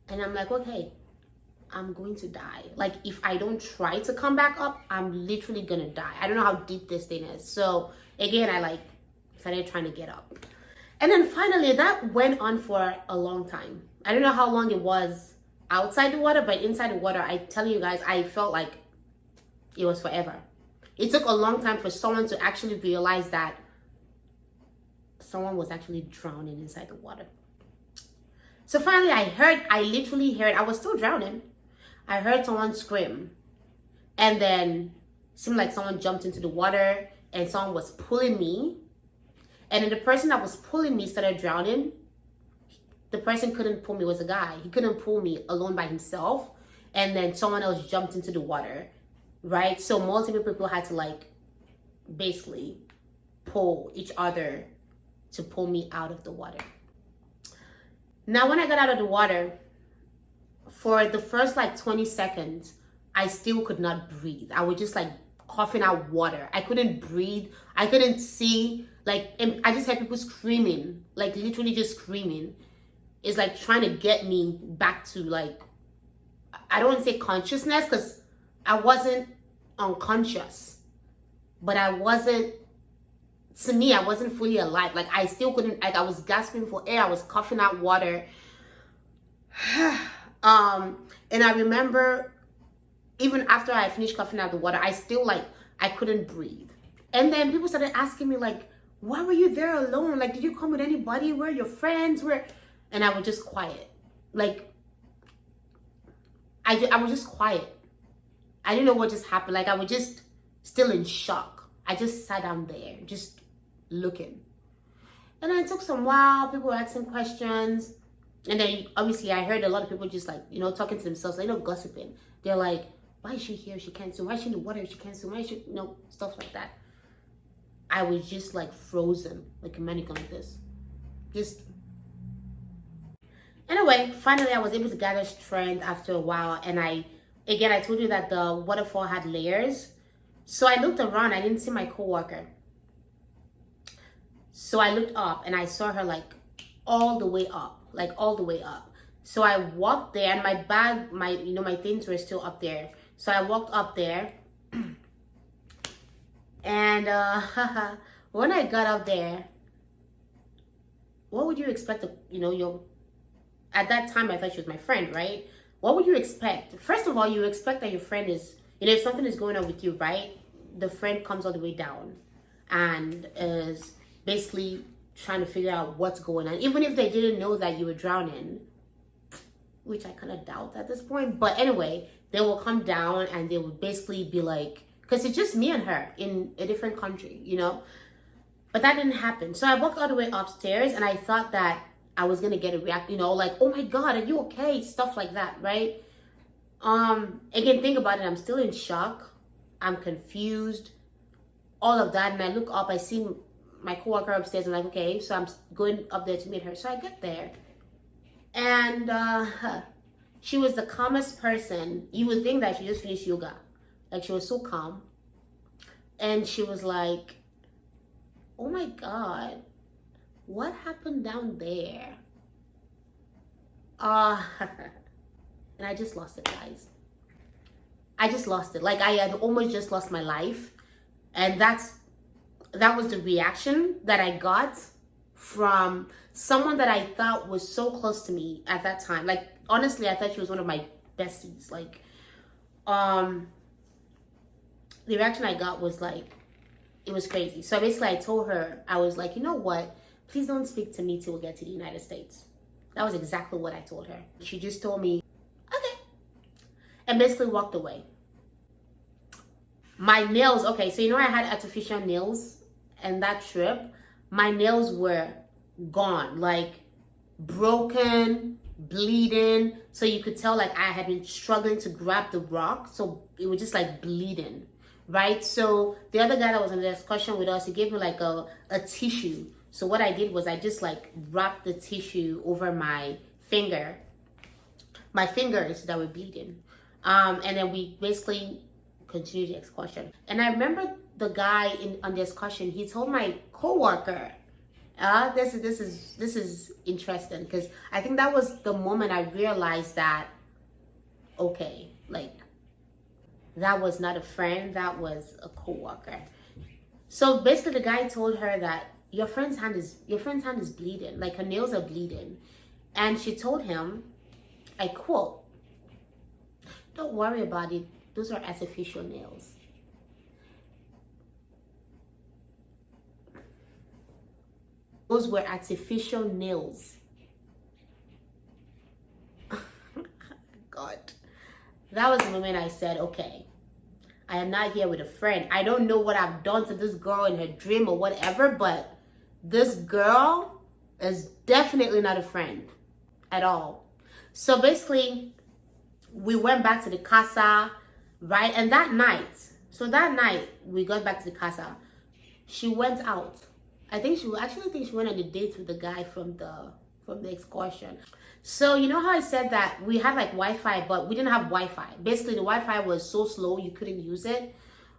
And I'm like, okay, I'm going to die. Like, if I don't try to come back up, I'm literally gonna die. I don't know how deep this thing is. So again, I like started trying to get up. And then finally, that went on for a long time. I don't know how long it was outside the water, but inside the water, I tell you guys, I felt like it was forever. It took a long time for someone to actually realize that someone was actually drowning inside the water. So finally, I literally heard, I was still drowning. I heard someone scream. And then it seemed like someone jumped into the water and someone was pulling me. And then the person that was pulling me started drowning. The person couldn't pull me, it was a guy. He couldn't pull me alone by himself. And then someone else jumped into the water, right? So multiple people had to like basically pull each other to pull me out of the water. Now, when I got out of the water, for the first like 20 seconds, I still could not breathe. I was just like coughing out water. I couldn't breathe. I couldn't see. Like, and I just had people screaming, like literally just screaming. It's like trying to get me back to like, I don't want to say consciousness because I wasn't unconscious, but I wasn't, to me, I wasn't fully alive. Like I still couldn't, like I was gasping for air. I was coughing out water. And I remember even after I finished coughing out the water, I still like, I couldn't breathe. And then people started asking me like, why were you there alone? Like, did you come with anybody? Where are your friends? Where? And I was just quiet. Like, I was just quiet. I didn't know what just happened. Like, I was just still in shock. I just sat down there, just looking. And then it took some while. People were asking questions. And then, obviously, I heard a lot of people just, like, you know, talking to themselves, like, you know, gossiping. They're like, why is she here? She can't swim. Why is she in the water? She can't swim. Why is she, you know, stuff like that. I was just, like, frozen, like a mannequin like this. Just. Anyway, finally, I was able to gather strength after a while. And I told you that the waterfall had layers. So I looked around. I didn't see my coworker. So I looked up and I saw her, like, all the way up. Like, all the way up. So I walked there and my bag, my things were still up there. So I walked up there. And when I got up there, what would you expect? At that time, I thought she was my friend, right? What would you expect? First of all, you expect that your friend is, if something is going on with you, right? The friend comes all the way down and is basically trying to figure out what's going on. Even if they didn't know that you were drowning, which I kind of doubt at this point. But anyway, they will come down and they would basically be like, because it's just me and her in a different country, But that didn't happen. So I walked all the way upstairs and I thought that I was going to get a reaction, like, oh my God, are you okay? Stuff like that, right? Again, think about it. I'm still in shock. I'm confused. All of that. And I look up, I see my coworker upstairs. I'm like, okay, so I'm going up there to meet her. So I get there. And she was the calmest person. You would think that she just finished yoga. Like, she was so calm. And she was like, oh my God, what happened down there? And I just lost it, guys. I just lost it. Like, I had almost just lost my life. And that was the reaction that I got from someone that I thought was so close to me at that time. Like, honestly, I thought she was one of my besties. Like, the reaction I got was like, it was crazy. So basically I told her, I was like, you know what? Please don't speak to me till we get to the United States. That was exactly what I told her. She just told me, okay. And basically walked away. My nails, okay, so I had artificial nails and that trip, my nails were gone, like broken, bleeding. So you could tell like I had been struggling to grab the rock. So it was just like bleeding, right? So the other guy that was in the discussion with us, he gave me like a tissue. So what I did was I just like wrapped the tissue over my finger, my fingers that were bleeding. And then we basically continued the excursion. And I remember the guy on the excursion, he told my coworker, This is interesting because I think that was the moment I realized that okay, like that was not a friend, that was a coworker. So basically, the guy told her that your friend's hand is bleeding, like her nails are bleeding, and she told him, I quote, "Don't worry about it. Those are artificial nails." Those were artificial nails. God, that was the moment I said, okay, I am not here with a friend. I don't know what I've done to this girl in her dream or whatever, but this girl is definitely not a friend at all. So basically, we went back to the casa, right? And that night we got back to the casa. She went out. I think she went on a date with the guy from the excursion. So you know how I said that we had like Wi-Fi, but we didn't have Wi-Fi. Basically, the Wi-Fi was so slow you couldn't use it.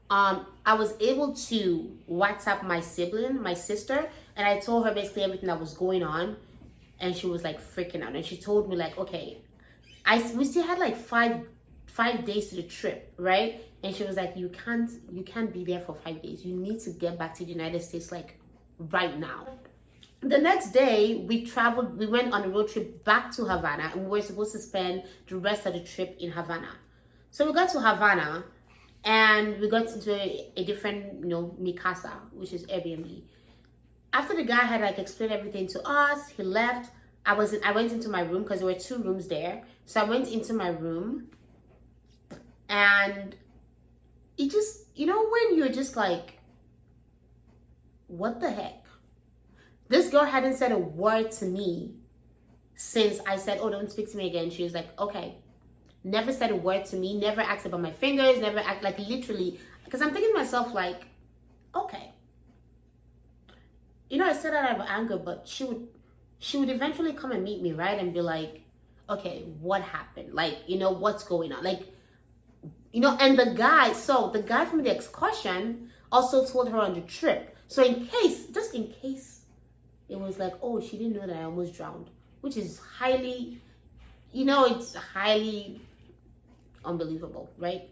I was able to WhatsApp my sibling, my sister, and I told her basically everything that was going on, and she was like freaking out. And she told me like, okay, we still had like five days to the trip, right? And she was like, you can't be there for 5 days. You need to get back to the United States like right now. The next day, we went on a road trip back to Havana, and we were supposed to spend the rest of the trip in Havana. So we got to Havana, and we got into a different, mi casa, which is Airbnb. After the guy had like explained everything to us, he left. I went into my room because there were 2 rooms there. So I went into my room, and it just, when you're just like, what the heck? This girl hadn't said a word to me since I said, oh, don't speak to me again. She was like, okay. Never said a word to me, never asked about my fingers, never act like literally, because I'm thinking to myself like, okay. I said that out of anger, but she would eventually come and meet me, right? And be like, okay, what happened? Like, what's going on? Like, and the guy from the excursion also told her on the trip. So just in case, it was like, oh, she didn't know that I almost drowned, which is highly, it's highly unbelievable, right?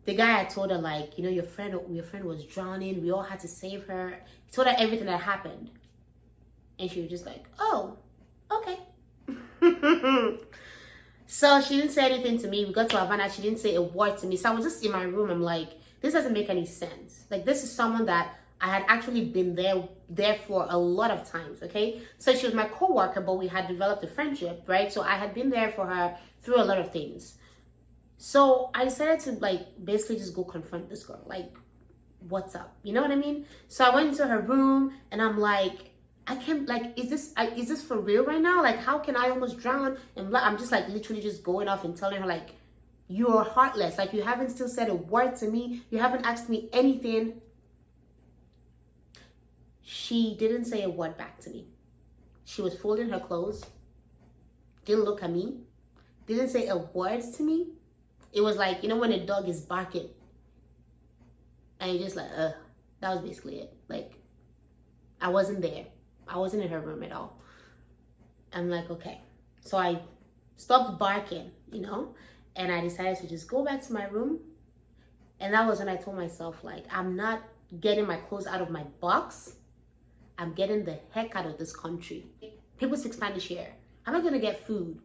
The guy had told her like, your friend was drowning. We all had to save her. He told her everything that happened. And she was just like, oh, okay. So she didn't say anything to me. We got to Havana. She didn't say a word to me. So I was just in my room. I'm like, this doesn't make any sense. Like, this is someone that I had actually been there for a lot of times, okay? So she was my coworker, but we had developed a friendship, right? So I had been there for her through a lot of things. So I decided to like basically just go confront this girl. Like, what's up? You know what I mean? So I went into her room and I'm like, I can't, like, is this for real right now? Like, how can I almost drown? And I'm just like literally just going off and telling her like, you're heartless. Like, you haven't still said a word to me. You haven't asked me anything. She didn't say a word back to me. She was folding her clothes, didn't look at me, didn't say a word to me. It was like, when a dog is barking and you're just like, that was basically it. Like, I wasn't there. I wasn't in her room at all. I'm like, okay. So I stopped barking, and I decided to just go back to my room. And that was when I told myself, like, I'm not getting my clothes out of my box. I'm getting the heck out of this country. People speak Spanish here. How am I going to get food?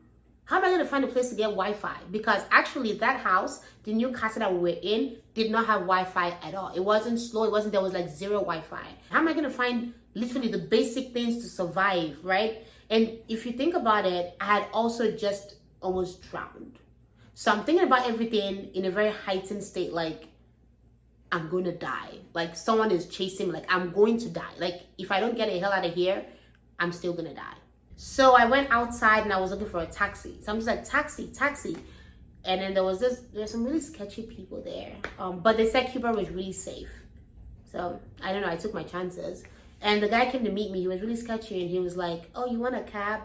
How am I going to find a place to get Wi-Fi? Because actually that house, the new casa that we were in, did not have Wi-Fi at all. It wasn't slow. There was like 0 Wi-Fi. How am I going to find literally the basic things to survive, right? And if you think about it, I had also just almost drowned. So I'm thinking about everything in a very heightened state, like, I'm going to die. Like, someone is chasing me. Like, I'm going to die. Like, if I don't get the hell out of here, I'm still going to die. So I went outside and I was looking for a taxi. So I'm just like, taxi. And then there's some really sketchy people there. But they said Cuba was really safe. So I don't know, I took my chances. And the guy came to meet me. He was really sketchy and he was like, oh, you want a cab?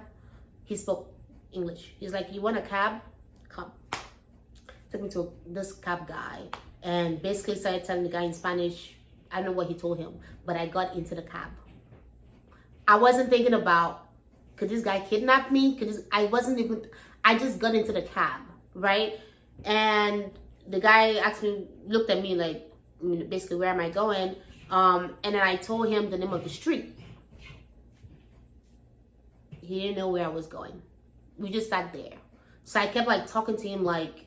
He spoke English. He's like, you want a cab? Come. Took me to this cab guy and basically started telling the guy in Spanish. I don't know what he told him, but I got into the cab. I wasn't thinking about, could this guy kidnap me? I just got into the cab, right? And the guy looked at me like, basically, where am I going? And then I told him the name of the street. He didn't know where I was going. We just sat there. So I kept like talking to him like,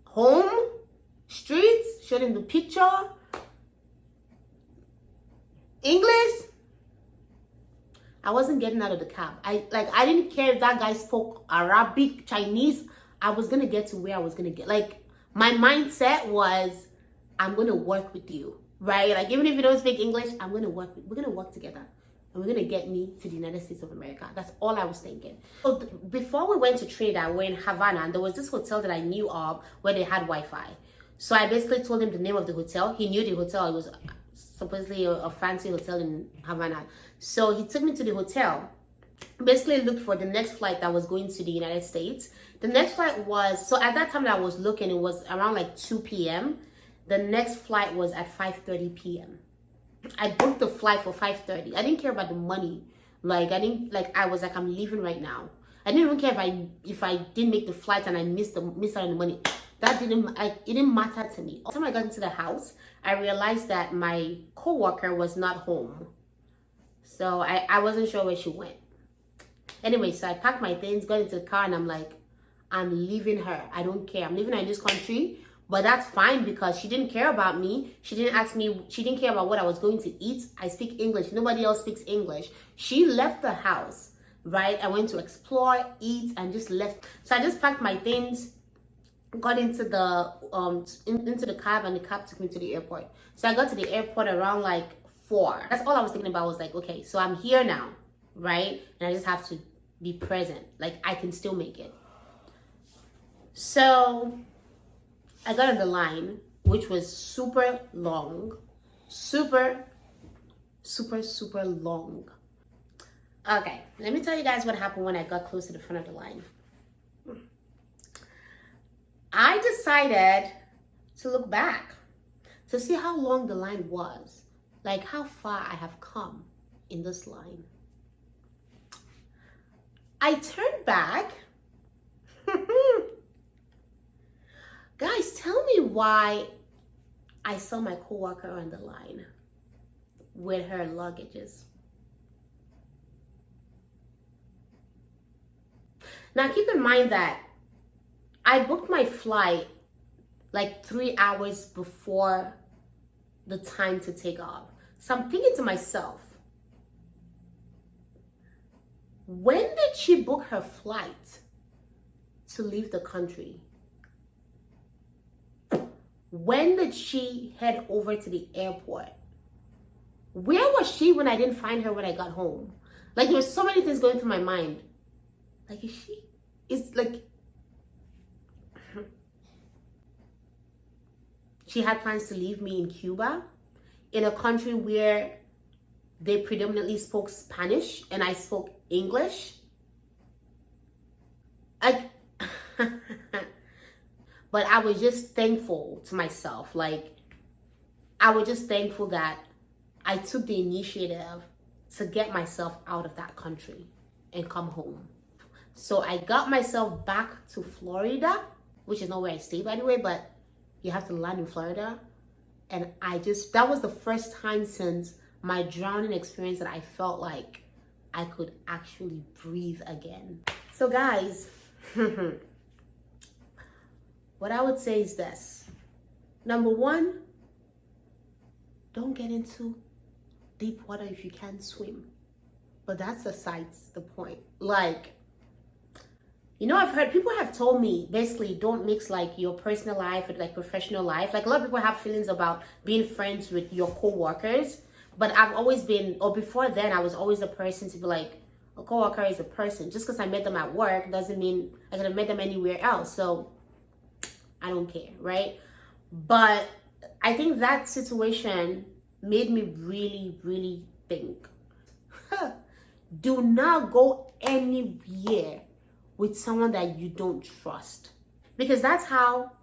home, streets, showed him the picture, English. I wasn't getting out of the cab. I didn't care if that guy spoke Arabic, Chinese. I was gonna get to where I was gonna get. Like, my mindset was, I'm gonna work with you, right? Like, even if you don't speak English, we're gonna work together. And we're gonna get me to the United States of America. That's all I was thinking. So before we went to Trinidad, we're in Havana, and there was this hotel that I knew of where they had Wi-Fi. So I basically told him the name of the hotel. He knew the hotel. It was supposedly a fancy hotel in Havana. So he took me to the hotel. Basically looked for the next flight that was going to the United States. The next flight was, so at that time that I was looking, it was around like 2 p.m. The next flight was at 5:30 p.m. I booked the flight for 5:30. I didn't care about the money. I was like, I'm leaving right now. I didn't even care if I didn't make the flight and I missed out on the money. It didn't matter to me. By the time I got into the house, I realized that my coworker was not home. So I wasn't sure where she went. Anyway, so I packed my things, got into the car, and I'm like, I'm leaving her. I don't care. I'm leaving her in this country. But that's fine because she didn't care about me. She didn't ask me. She didn't care about what I was going to eat. I speak English. Nobody else speaks English. She left the house, right? I went to explore, eat, and just left. So I just packed my things, got into the into the cab, and the cab took me to the airport. So I got to the airport around like 4. That's all I was thinking about. Was like, okay, so I'm here now, right? And I just have to be present. Like, I can still make it. So I got on the line, which was super long, super long. Okay, let me tell you guys what happened when I got close to the front of the line. I decided to look back to see how long the line was, like how far I have come in this line. I turned back. Guys, tell me why I saw my coworker on the line with her luggages. Now, keep in mind that I booked my flight like 3 hours before the time to take off. So I'm thinking to myself, when did she book her flight to leave the country? When did she head over to the airport? Where was she when I didn't find her when I got home? Like, there were so many things going through my mind. Like, she had plans to leave me in Cuba, in a country where they predominantly spoke Spanish and I spoke English. But I was just thankful to myself. Like, I was just thankful that I took the initiative to get myself out of that country and come home. So I got myself back to Florida, which is not where I stay, by the way, but you have to land in Florida. And that was the first time since my drowning experience that I felt like I could actually breathe again. So guys, what I would say is this. Number one, don't get into deep water if you can't swim. But that's besides the point. Like, you know, I've heard, people have told me, basically, don't mix like your personal life with like professional life. Like, a lot of people have feelings about being friends with your co-workers. But I've always been, or before then, I was always the person to be like, a co-worker is a person. Just because I met them at work doesn't mean I could have met them anywhere else. So I don't care, right? But I think that situation made me really think. Do not go anywhere with someone that you don't trust, because that's how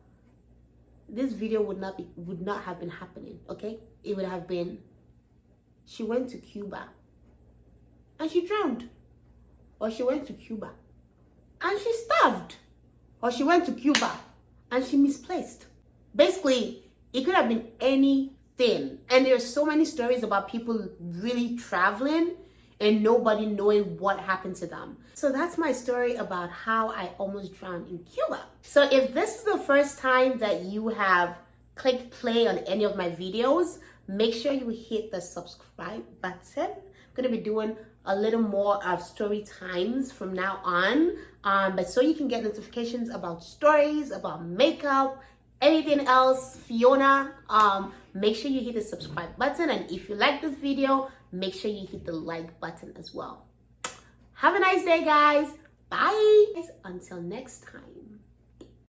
this video would not have been happening. Okay, it would have been, she went to Cuba and she drowned. Or she went to Cuba and she starved. Or she went to Cuba and she misplaced. Basically, it could have been anything. And there's so many stories about people really traveling and nobody knowing what happened to them. So that's my story about how I almost drowned in Cuba. So if this is the first time that you have clicked play on any of my videos, make sure you hit the subscribe button. I'm gonna be doing a little more of story times from now on, but so you can get notifications about stories, about makeup, anything else, Fiona, make sure you hit the subscribe button. And if you like this video, make sure you hit the like button as well. Have a nice day, guys. Bye. Until next time.